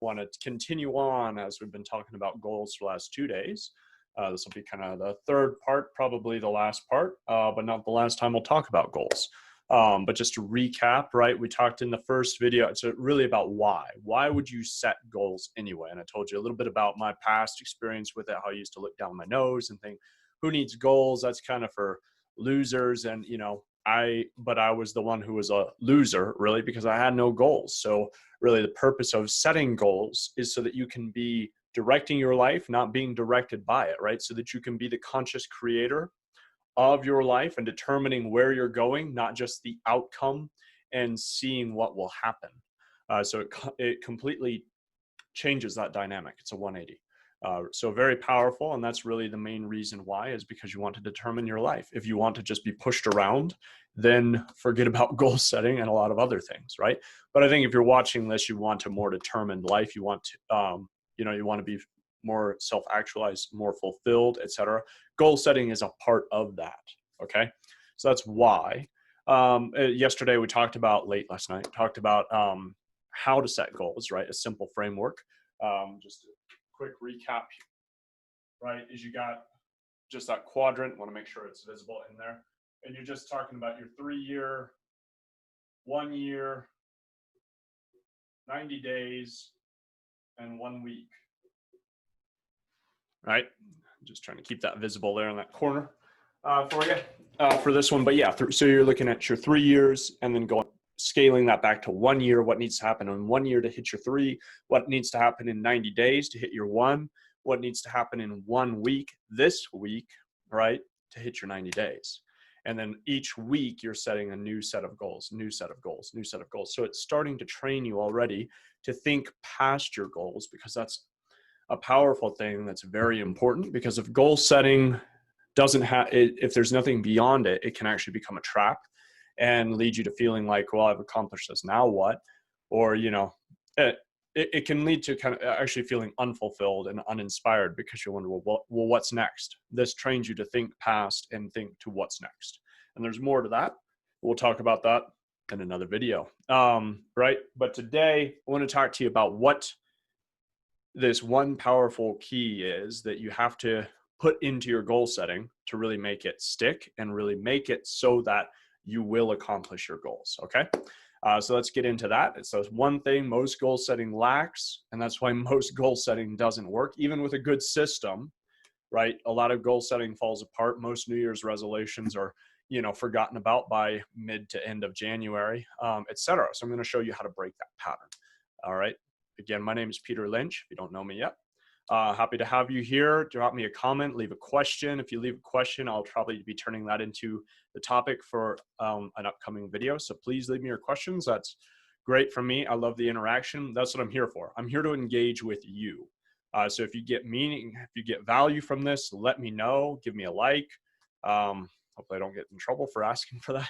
want to continue on as we've been talking about goals for the last 2 days. This will be kind of the third part, probably the last part, but not the last time we'll talk about goals. But just to recap, right, we talked in the first video, it's really about why. Why would you set goals anyway? And I told you a little bit about my past experience with it, how I used to look down my nose and think, who needs goals? That's kind of for losers. And, but I was the one who was a loser, really, because I had no goals. So really the purpose of setting goals is so that you can be directing your life, not being directed by it, right? So that you can be the conscious creator of your life and determining where you're going, not just the outcome, and seeing what will happen. So it completely changes that dynamic. It's a 180. So very powerful. And that's really the main reason why, is because you want to determine your life. If you want to just be pushed around, then forget about goal setting and a lot of other things, right? But I think if you're watching this, you want a more determined life. You want to, you want to be more self-actualized, more fulfilled, etc. Goal setting is a part of that. Okay. So that's why. Yesterday we talked about, late last night, talked about how to set goals, right? A simple framework. Just a quick recap, right? Is you got just that quadrant, want to make sure it's visible in there. And you're just talking about your 3-year, 1 year, 90 days, and 1 week. Right? I'm just trying to keep that visible there in that corner for you for this one. But yeah, so you're looking at your 3 years and then scaling that back to 1 year. What needs to happen in 1 year to hit your 3? What needs to happen in 90 days to hit your 1? What needs to happen in 1 week, this week, right, to hit your 90 days? And then each week you're setting a new set of goals, new set of goals, new set of goals. So it's starting to train you already to think past your goals, because that's a powerful thing that's very important. Because if goal setting doesn't have, if there's nothing beyond it, it can actually become a trap and lead you to feeling like, well, I've accomplished this, now what? Or, it can lead to kind of actually feeling unfulfilled and uninspired, because you wonder, well, what's next? This trains you to think past and think to what's next. And there's more to that. We'll talk about that in another video. Right. But today I want to talk to you about what this one powerful key is that you have to put into your goal setting to really make it stick and really make it so that you will accomplish your goals. Okay. So let's get into that. So it's one thing most goal setting lacks, and that's why most goal setting doesn't work, even with a good system, right? A lot of goal setting falls apart. Most New Year's resolutions are, forgotten about by mid to end of January, etc. So I'm going to show you how to break that pattern. All right. Again, my name is Peter Lynch, if you don't know me yet. Happy to have you here. Drop me a comment, leave a question. If you leave a question, I'll probably be turning that into the topic for an upcoming video. So please leave me your questions. That's great for me. I love the interaction. That's what I'm here for. I'm here to engage with you. So if you get if you get value from this, let me know. Give me a like. Hopefully I don't get in trouble for asking for that.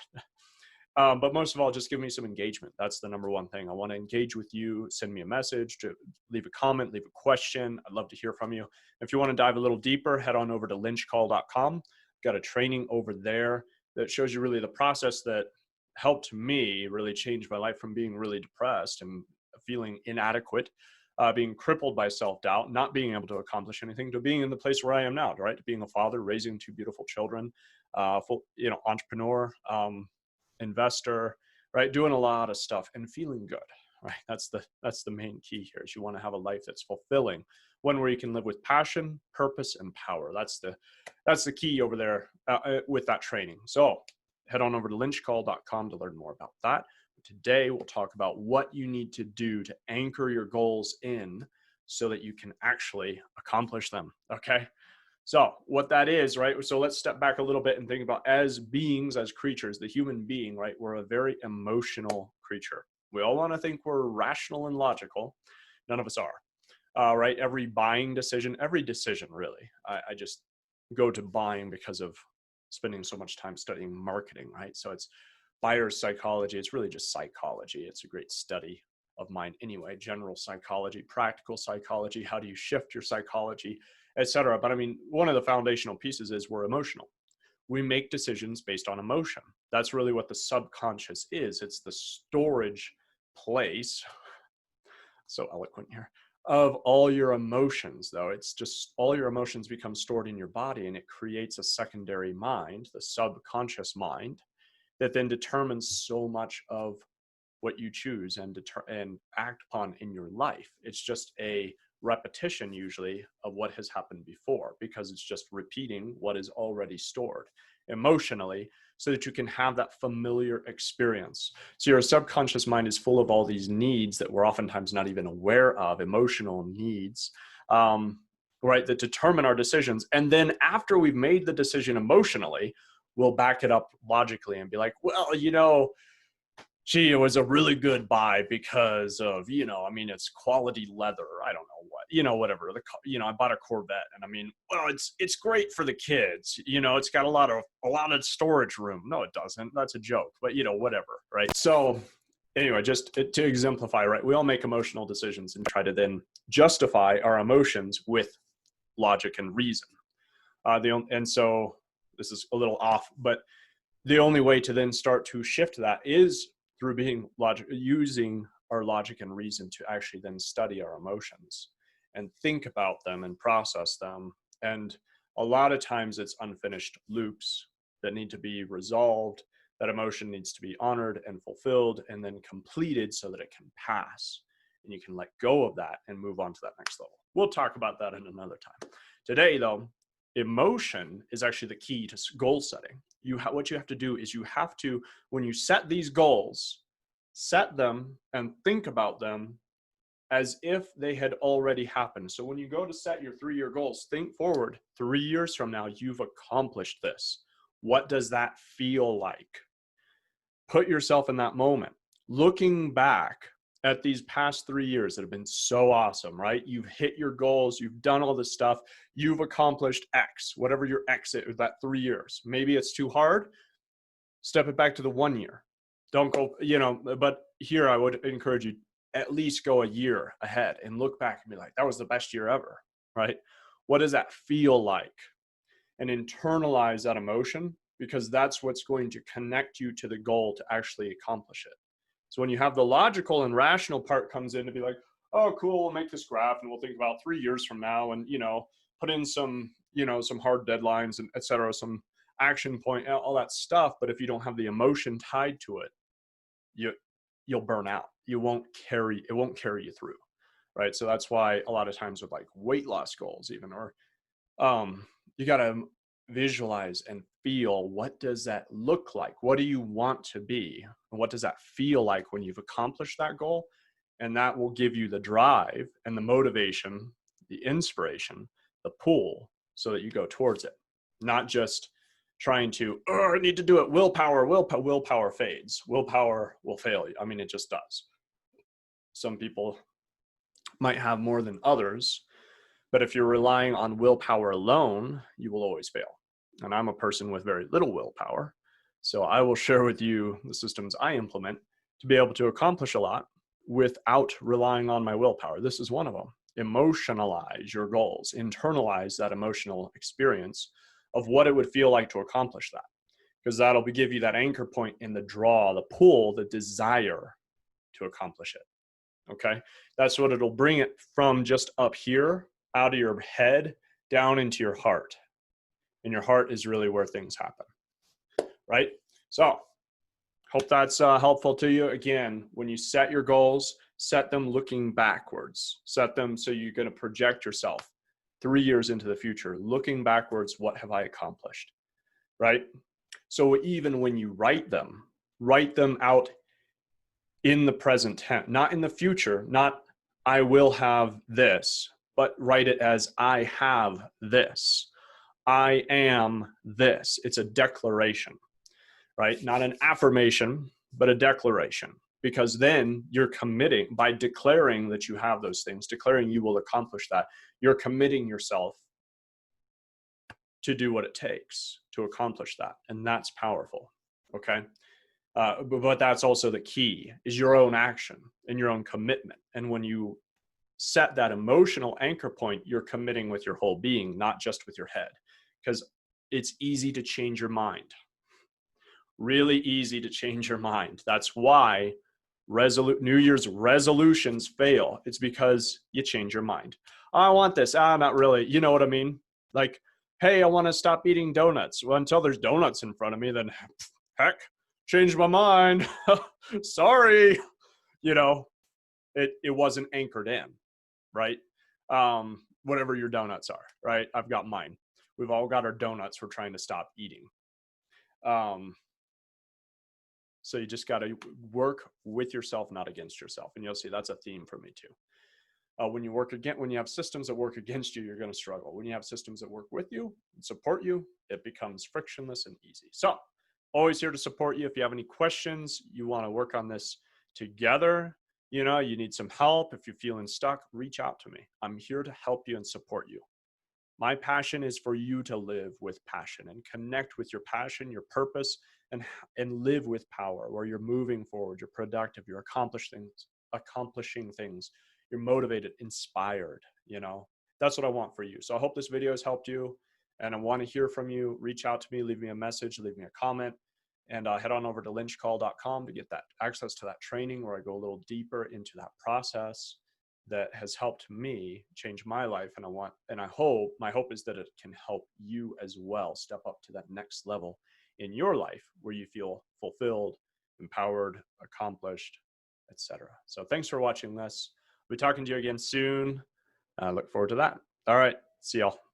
But most of all, just give me some engagement. That's the number one thing. I want to engage with you. Send me a message, to leave a comment, leave a question. I'd love to hear from you. If you want to dive a little deeper, head on over to lynchcall.com. Got a training over there that shows you really the process that helped me really change my life from being really depressed and feeling inadequate, being crippled by self-doubt, not being able to accomplish anything, to being in the place where I am now, right? To being a father, raising 2 beautiful children, entrepreneur, investor, right? Doing a lot of stuff and feeling good, right? That's the main key here, is you want to have a life that's fulfilling, one where you can live with passion, purpose, and power. That's the key over there with that training. So head on over to lynchcall.com to learn more about that. Today, we'll talk about what you need to do to anchor your goals in so that you can actually accomplish them. Okay. So what that is, right? So let's step back a little bit and think about, as beings, as creatures, the human being, right? We're a very emotional creature. We all want to think we're rational and logical. None of us are, right? Every buying decision, every decision really, I just go to buying because of spending so much time studying marketing, right? So it's buyer's psychology. It's really just psychology. It's a great study of mine anyway. General psychology, practical psychology. How do you shift your psychology, etc. But I mean, one of the foundational pieces is we're emotional. We make decisions based on emotion. That's really what the subconscious is. It's the storage place. so eloquent here, of all your emotions, though. It's just all your emotions become stored in your body, and it creates a secondary mind, the subconscious mind, that then determines so much of what you choose and act upon in your life. It's just a repetition usually of what has happened before, because it's just repeating what is already stored emotionally, so that you can have that familiar experience. So your subconscious mind is full of all these needs that we're oftentimes not even aware of, emotional needs, right, that determine our decisions. And then after we've made the decision emotionally, we'll back it up logically and be like, well, gee, it was a really good buy because of, I mean, it's quality leather. I don't know what, whatever. I bought a Corvette, and I mean, well, it's great for the kids. It's got a lot of storage room. No, it doesn't. That's a joke, but whatever, right? So anyway, just to exemplify, right? We all make emotional decisions and try to then justify our emotions with logic and reason. And so this is a little off, but the only way to then start to shift that is through using our logic and reason to actually then study our emotions and think about them and process them. And a lot of times it's unfinished loops that need to be resolved. That emotion needs to be honored and fulfilled and then completed so that it can pass. And you can let go of that and move on to that next level. We'll talk about that in another time. Today, though, emotion is actually the key to goal setting. What you have to do is you have to, when you set these goals, set them and think about them as if they had already happened. So when you go to set your 3-year goals, think forward 3 years from now, you've accomplished this. What does that feel like? Put yourself in that moment. Looking back at these past 3 years that have been so awesome, right? You've hit your goals, you've done all this stuff, you've accomplished X, whatever your X is, that 3 years. Maybe it's too hard, step it back to the 1 year. Don't go, but here I would encourage you, at least go a year ahead and look back and be like, that was the best year ever, right? What does that feel like? And internalize that emotion, because that's what's going to connect you to the goal to actually accomplish it. So when you have the logical and rational part comes in to be like, oh, cool, we'll make this graph and we'll think about 3 years from now and, put in some, some hard deadlines and et cetera, some action point, all that stuff. But if you don't have the emotion tied to it, you'll burn out. It won't carry you through. Right. So that's why a lot of times with like weight loss goals, even, or you got to visualize and feel, what does that look like? What do you want to be? And what does that feel like when you've accomplished that goal? And that will give you the drive and the motivation, the inspiration, the pull, so that you go towards it. Not just trying to, I need to do it. Willpower fades. Willpower will fail you. I mean, it just does. Some people might have more than others, but if you're relying on willpower alone, you will always fail. And I'm a person with very little willpower. So I will share with you the systems I implement to be able to accomplish a lot without relying on my willpower. This is one of them. Emotionalize your goals. Internalize that emotional experience of what it would feel like to accomplish that. Because that'll give you that anchor point in the draw, the pull, the desire to accomplish it. Okay? That's what it'll bring it from just up here, out of your head, down into your heart. And your heart is really where things happen, right? So hope that's helpful to you. Again, when you set your goals, set them looking backwards. Set them so you're going to project yourself 3 years into the future, looking backwards, what have I accomplished, right? So even when you write them out in the present tense, not in the future, not I will have this, but write it as I have this. I am this. It's a declaration, right? Not an affirmation, but a declaration. Because then you're committing, by declaring that you have those things, declaring you will accomplish that, you're committing yourself to do what it takes to accomplish that. And that's powerful, okay? But that's also the key, is your own action and your own commitment. And when you set that emotional anchor point, you're committing with your whole being, not just with your head. Because it's easy to change your mind. Really easy to change your mind. That's why New Year's resolutions fail, it's because you change your mind. I want this. Not really. You know what I mean? Like, hey, I want to stop eating donuts. Well, until there's donuts in front of me, then heck, changed my mind. Sorry. You know, it wasn't anchored in, right? Whatever your donuts are, right? I've got mine. We've all got our donuts we're trying to stop eating. So you just got to work with yourself, not against yourself. And you'll see that's a theme for me too. When you have systems that work against you, you're going to struggle. When you have systems that work with you and support you, it becomes frictionless and easy. So always here to support you. If you have any questions, you want to work on this together, you need some help. If you're feeling stuck, reach out to me. I'm here to help you and support you. My passion is for you to live with passion and connect with your passion, your purpose, and live with power, where you're moving forward, you're productive, you're accomplishing things, you're motivated, inspired, That's what I want for you. So I hope this video has helped you, and I want to hear from you. Reach out to me, leave me a message, leave me a comment, and head on over to lynchcall.com to get that access to that training where I go a little deeper into that process that has helped me change my life. And my hope is that it can help you as well step up to that next level in your life where you feel fulfilled, empowered, accomplished, etc. So thanks for watching this. We'll be talking to you again soon. I look forward to that. All right. See y'all.